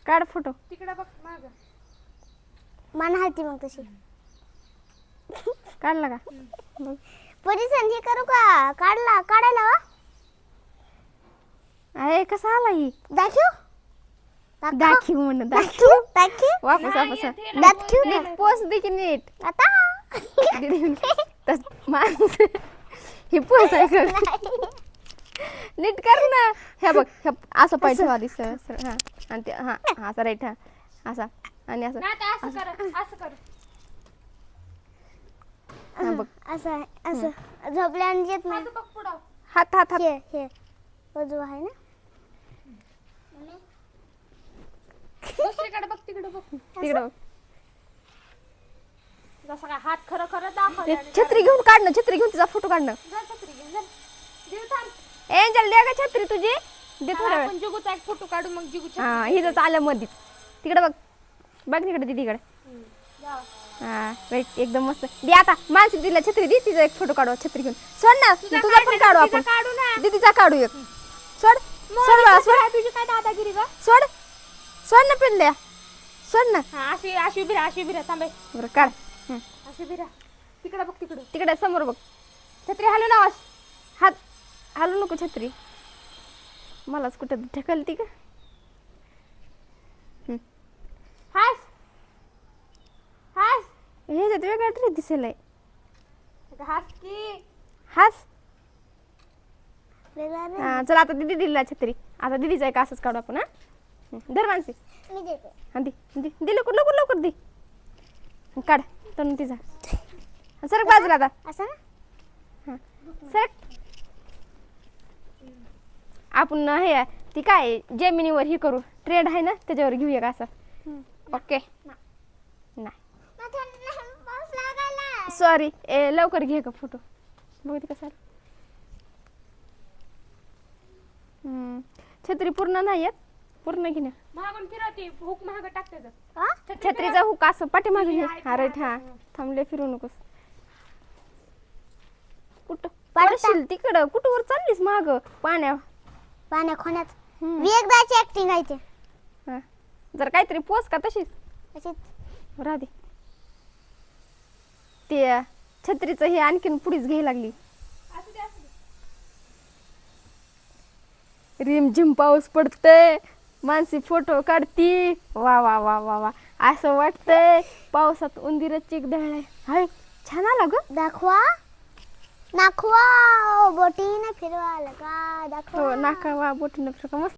काढ फोटो. तिकडे बघ माग. मान हालती मग तशी. काढला का? बघ. पोझिशन हे करू का? काढायला वा? अरे कसा आला ही? दाखव म्हण दाखव. वापस दाखव नीट पोच दे की नीट. आता तस माणूस ही पोच आहे का? नीट कर ना. हे बघ असं पाय ठेवा दिसत. हा आणि ते हा असा राईट हा असा आणि असं असं कर. हा बघ असं झोपल्याने येत नाही. बघ पुढं. हात हात हात. हे बाजू आहे ना. दुसरीकडे बघ. तिकडे बघ. तिकडे बघ. जसं काय हात खरं दाखव. ते छत्री घेऊन काढणं. छत्री घेऊन तिचा फोटो काढणं. छत्री घेऊन जा. देव थांब. एंजल दे का छत्री तुझी. दे थोडा वेळ. आपण जिगूचा एक फोटो काढू मग जिगूच्या. हा हिच आलं मधीच. तिकडे बघ. बघ तिकडे दीदीकडे. हा राईट एकदम मस्त. दे आता मानसी तिला छत्री दे. तिचा एक फोटो काढू छत्री घेऊन. सोड ना तुझा पण काढू आपण. काढू ना. दीदीचा काढू एक. सोड सोड बाळा सोड. तुझी काय दादागिरी ग. सोड ना पिल्ल्या. सोड ना. हा अशी उभी राहा थांबे. बरं काढ. अशी उभी राहा. तिकडे बघ. तिकडे समोर बघ. छत्री हलू ना. हात हलू नको छत्री. मलाच कुठं ढकलती का. हास ह्याच्यात वेगळा ड्रेस दिसेल. हास की. हास. वेगळा नाही. हा चला आता दीदी दिला छत्री. आता दीदीचा एक असंच काढू आपण. हा धर मानसी. मी देते. हा दे लवकर दे. काढ तनु तिचा. सरक बाजूला आता. असं ना. सरक. आपण हे ती काय जेमिनीवर हे करू. ट्रेड आहे ना त्याच्यावर घेऊया का असं. ओके नाही सॉरी. लवकर घे का फोटो. बघ ते कसा. छत्री पूर्ण नाही येत. पूर्ण घे ना. महागून फिरवते. हुक महाग टाकते. छत्रीचा हुक असं पाठीमागे घे. हा राईट हा थांबले फिरू नकोस. कुठं पडशील तिकडं. कुठं वर चाललीस माग पाण्या खोण्यात. एकदाची ऍक्टिंग आहे ते. हा जर काहीतरी पोस का तशीच अशीच. राहते. ते छत्रीचं हे आणखीन पुढीच घ्यायला लागली. रिमझिम पाऊस पडतय. मानसी फोटो काढती. वा वा वा वा वा असं वाटतंय पावसात उंदीर चिक दळलाय. हाय छान आला ग. दाखवा बोटीने फिरवायला का. दाखवा नाका वा बोटीनं मस्त.